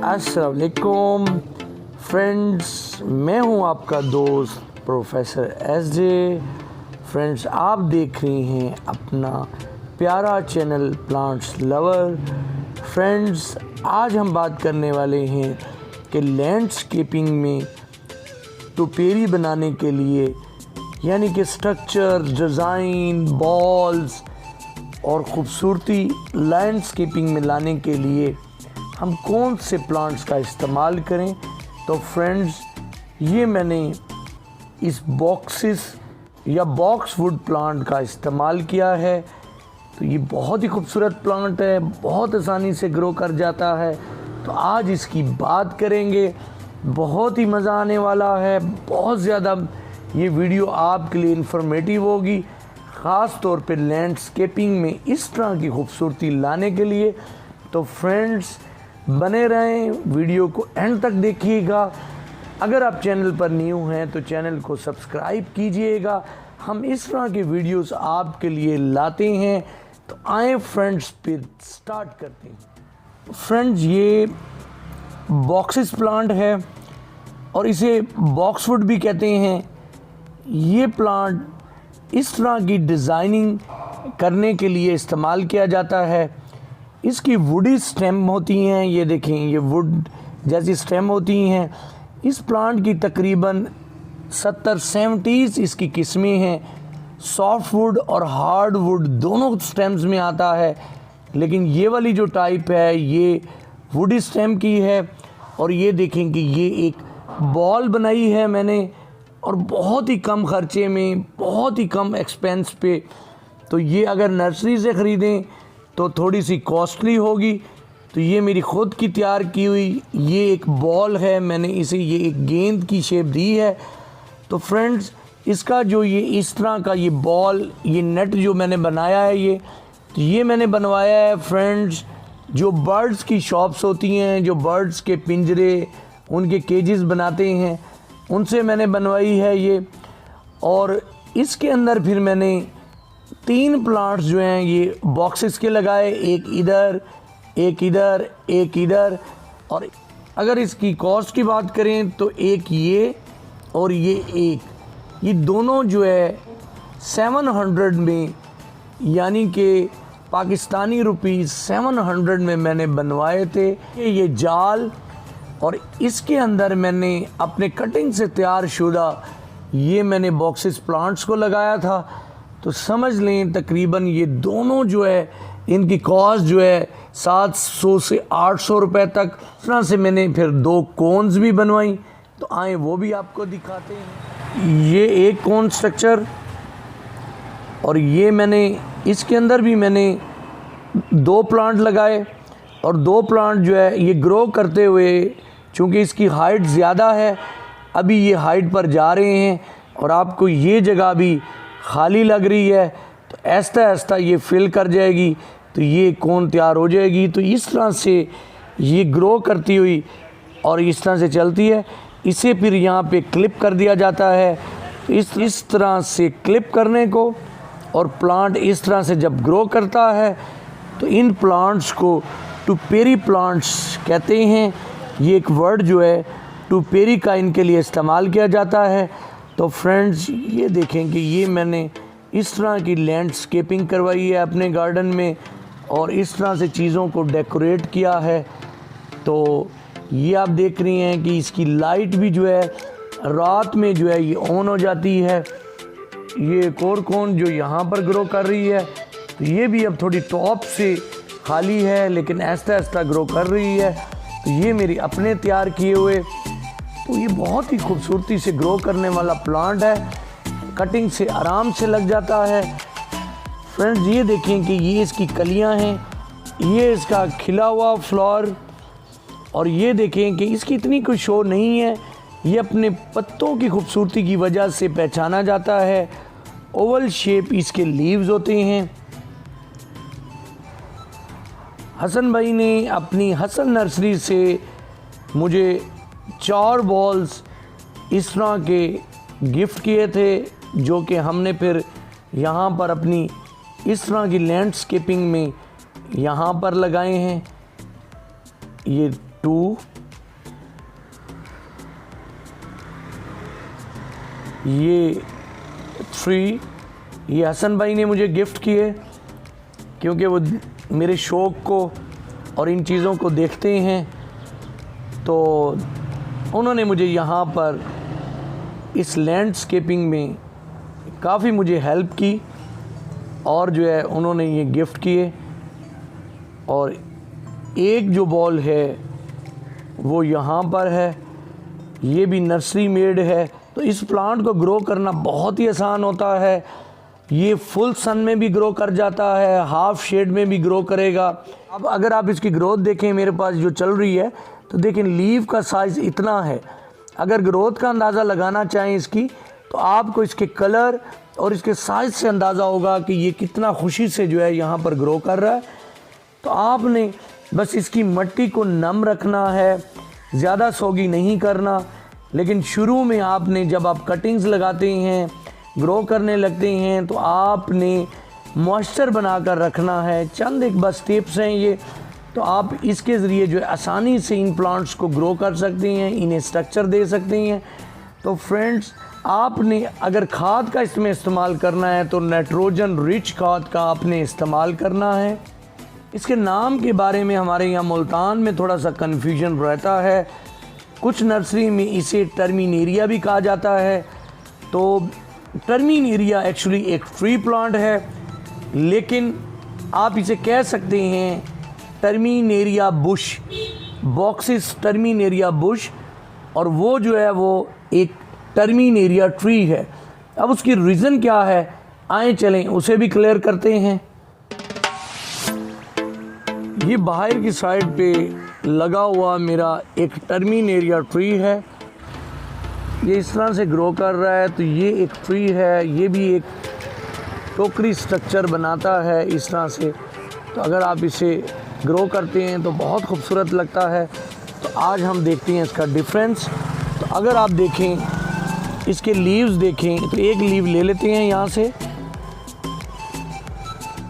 अस्सलाम वालेकुम फ्रेंड्स, मैं हूं आपका दोस्त प्रोफेसर एसजे। फ्रेंड्स, आप देख रहे हैं अपना प्यारा चैनल प्लांट्स लवर। फ्रेंड्स, आज हम बात करने वाले हैं कि लैंडस्केपिंग में टोपेरी बनाने के लिए यानी कि स्ट्रक्चर, डिज़ाइन, बॉल्स और ख़ूबसूरती लैंडस्केपिंग में लाने के लिए हम कौन से प्लांट्स का इस्तेमाल करें। तो फ्रेंड्स, ये मैंने इस बॉक्सिस या बॉक्सवुड प्लांट का इस्तेमाल किया है। तो ये बहुत ही खूबसूरत प्लांट है, बहुत आसानी से ग्रो कर जाता है। तो आज इसकी बात करेंगे, बहुत ही मज़ा आने वाला है। बहुत ज़्यादा ये वीडियो आपके लिए इन्फॉर्मेटिव होगी, ख़ास तौर पे लैंडस्केपिंग में इस तरह की खूबसूरती लाने के लिए। तो फ्रेंड्स, बने रहें, वीडियो को एंड तक देखिएगा। अगर आप चैनल पर न्यू हैं तो चैनल को सब्सक्राइब कीजिएगा। हम इस तरह के वीडियोस आपके लिए लाते हैं। तो आए फ्रेंड्स, फिर स्टार्ट करते हैं। फ्रेंड्स, ये बॉक्सिस प्लांट है और इसे बॉक्सवुड भी कहते हैं। ये प्लांट इस तरह की डिज़ाइनिंग करने के लिए इस्तेमाल किया जाता है। इसकी वुडी स्टेम होती हैं, ये देखें, ये वुड जैसी स्टेम होती हैं। इस प्लांट की तकरीबन 70-70 इसकी किस्में हैं। सॉफ्ट वुड और हार्ड वुड दोनों स्टेम्स में आता है, लेकिन ये वाली जो टाइप है ये वुडी स्टेम की है। और ये देखें कि ये एक बॉल बनाई है मैंने, और बहुत ही कम खर्चे में, बहुत ही कम एक्सपेंस पे। तो ये अगर नर्सरी से ख़रीदें तो थोड़ी सी कॉस्टली होगी। तो ये मेरी ख़ुद की तैयार की हुई ये एक बॉल है, मैंने इसे ये एक गेंद की शेप दी है। तो फ्रेंड्स, इसका जो ये इस तरह का ये बॉल, ये नेट जो मैंने बनाया है, ये मैंने बनवाया है फ्रेंड्स, जो बर्ड्स की शॉप्स होती हैं, जो बर्ड्स के पिंजरे, उनके केजेस बनाते हैं, उनसे मैंने बनवाई है ये। और इसके अंदर फिर मैंने 3 प्लांट्स जो हैं ये बॉक्सेस के लगाए, एक इधर, एक इधर, एक इधर। और अगर इसकी कॉस्ट की बात करें तो एक ये और ये दोनों जो है 700 में, यानी कि पाकिस्तानी रुपीस 700 में मैंने बनवाए थे ये जाल। और इसके अंदर मैंने अपने कटिंग से तैयार शुदा ये मैंने बॉक्सेस प्लांट्स को लगाया था। तो समझ लें तकरीबन ये दोनों जो है इनकी कॉस्ट जो है 700 से 800 रुपए तक। इस तरह से मैंने फिर 2 कोन्स भी बनवाई, तो आए वो भी आपको दिखाते हैं। ये एक कोन स्ट्रक्चर, और ये मैंने इसके अंदर भी मैंने 2 प्लांट लगाए। और 2 प्लांट जो है ये ग्रो करते हुए, चूँकि इसकी हाइट ज़्यादा है, अभी ये हाइट पर जा रहे हैं और आपको ये जगह भी खाली लग रही है। तो ऐसा ऐसा ये फिल कर जाएगी, तो ये कोन तैयार हो जाएगी। तो इस तरह से ये ग्रो करती हुई और इस तरह से चलती है। इसे फिर यहाँ पे क्लिप कर दिया जाता है। तो इस तरह से क्लिप करने को, और प्लांट इस तरह से जब ग्रो करता है तो इन प्लांट्स को टोपेरी प्लांट्स कहते हैं। ये एक वर्ड जो है टोपेरी का इनके लिए इस्तेमाल किया जाता है। तो फ्रेंड्स, ये देखें कि ये मैंने इस तरह की लैंडस्केपिंग करवाई है अपने गार्डन में, और इस तरह से चीज़ों को डेकोरेट किया है। तो ये आप देख रही हैं कि इसकी लाइट भी जो है रात में जो है ये ऑन हो जाती है। ये एक और कोन जो यहाँ पर ग्रो कर रही है, तो ये भी अब थोड़ी टॉप से खाली है, लेकिन ऐसा ऐसा ग्रो कर रही है। तो ये मेरी अपने तैयार किए हुए, तो ये बहुत ही खूबसूरती से ग्रो करने वाला प्लांट है, कटिंग से आराम से लग जाता है। फ्रेंड्स, ये देखें कि ये इसकी कलियां हैं, ये इसका खिला हुआ फ्लावर, और ये देखें कि इसकी इतनी कोई शो नहीं है। ये अपने पत्तों की खूबसूरती की वजह से पहचाना जाता है। ओवल शेप इसके लीव्स होते हैं। हसन भाई ने अपनी हसन नर्सरी से मुझे 4 बॉल्स इस तरह के गिफ्ट किए थे, जो कि हमने फिर यहाँ पर अपनी इस तरह की लैंडस्केपिंग में यहाँ पर लगाए हैं। ये 2 ये ट्री ये हसन भाई ने मुझे गिफ्ट किए, क्योंकि वो मेरे शौक़ को और इन चीज़ों को देखते हैं, तो उन्होंने मुझे यहाँ पर इस लैंडस्केपिंग में काफ़ी मुझे हेल्प की और जो है उन्होंने ये गिफ्ट किए। और एक जो बॉल है वो यहाँ पर है, ये भी नर्सरी मेड है। तो इस प्लांट को ग्रो करना बहुत ही आसान होता है। ये फुल सन में भी ग्रो कर जाता है, हाफ शेड में भी ग्रो करेगा। अब अगर आप इसकी ग्रोथ देखें मेरे पास जो चल रही है, तो देखें लीफ का साइज़ इतना है। अगर ग्रोथ का अंदाज़ा लगाना चाहें इसकी, तो आपको इसके कलर और इसके साइज़ से अंदाज़ा होगा कि ये कितना खुशी से जो है यहाँ पर ग्रो कर रहा है। तो आपने बस इसकी मिट्टी को नम रखना है, ज़्यादा सोगी नहीं करना। लेकिन शुरू में आपने जब आप कटिंग्स लगाते हैं, ग्रो करने लगते हैं, तो आपने मॉइस्चर बना कर रखना है। चंद एक बस टिप्स हैं ये, तो आप इसके ज़रिए जो है आसानी से इन प्लांट्स को ग्रो कर सकते हैं, इन्हें स्ट्रक्चर दे सकते हैं। तो फ्रेंड्स, आपने अगर खाद का इसमें इस्तेमाल करना है तो नाइट्रोजन रिच खाद का आपने इस्तेमाल करना है। इसके नाम के बारे में हमारे यहाँ मुल्तान में थोड़ा सा कन्फ्यूजन रहता है। कुछ नर्सरी में इसे टर्मिनेरिया भी कहा जाता है। तो टर्मिनेरिया एक्चुअली एक ट्री प्लांट है, लेकिन आप इसे कह सकते हैं टर्मिनेरिया बुश, बॉक्सिस टर्मिनेरिया बुश, और वो जो है वो एक टर्मिनेरिया ट्री है। अब उसकी रीज़न क्या है, आए चलें उसे भी क्लियर करते हैं। ये बाहर की साइड पे लगा हुआ मेरा एक टर्मिनेरिया ट्री है, ये इस तरह से ग्रो कर रहा है। तो ये एक ट्री है, ये भी एक टोकरी स्ट्रक्चर बनाता है इस तरह से। तो अगर आप इसे ग्रो करते हैं तो बहुत खूबसूरत लगता है। तो आज हम देखते हैं इसका डिफरेंस। तो अगर आप देखें इसके लीव्स देखें, तो एक लीव ले लेते हैं यहाँ से।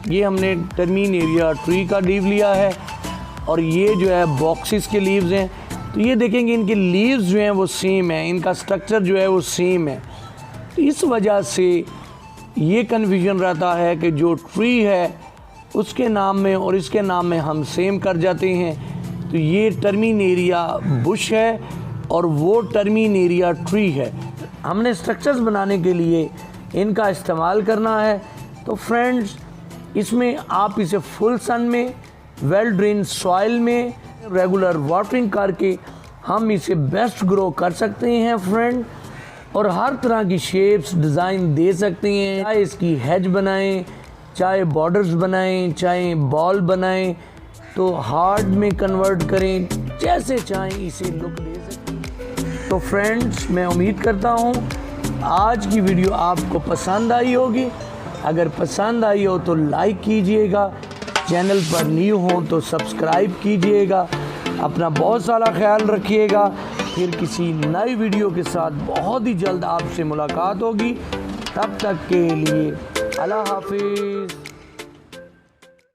ये हमने टर्मिनेरिया ट्री का लीव लिया है, और ये जो है बॉक्सिस के लीव्स हैं। तो ये देखेंगे इनके लीव्स जो हैं वो सेम है, इनका स्ट्रक्चर जो है वो सेम है। तो इस वजह से ये कन्फ्यूजन रहता है कि जो ट्री है उसके नाम में और इसके नाम में हम सेम कर जाते हैं। तो ये टर्मिनेरिया बुश है और वो टर्मिनेरिया ट्री है। हमने स्ट्रक्चर्स बनाने के लिए इनका इस्तेमाल करना है। तो फ्रेंड्स, इसमें आप इसे फुल सन में, वेल ड्रेन सॉइल में, रेगुलर वाटरिंग करके हम इसे बेस्ट ग्रो कर सकते हैं फ्रेंड। और हर तरह की शेप्स डिज़ाइन दे सकते हैं, चाहे इसकी हेज बनाएं, चाहे बॉर्डर्स बनाएं, चाहे बॉल बनाएं, तो हार्ड में कन्वर्ट करें, जैसे चाहें इसे लुक दे सकते हैं। तो फ्रेंड्स, मैं उम्मीद करता हूँ आज की वीडियो आपको पसंद आई होगी। अगर पसंद आई हो तो लाइक कीजिएगा, चैनल पर न्यू हो तो सब्सक्राइब कीजिएगा। अपना बहुत सारा ख्याल रखिएगा। फिर किसी नई वीडियो के साथ बहुत ही जल्द आपसे मुलाकात होगी। तब तक के लिए अल्लाह हाफिज़।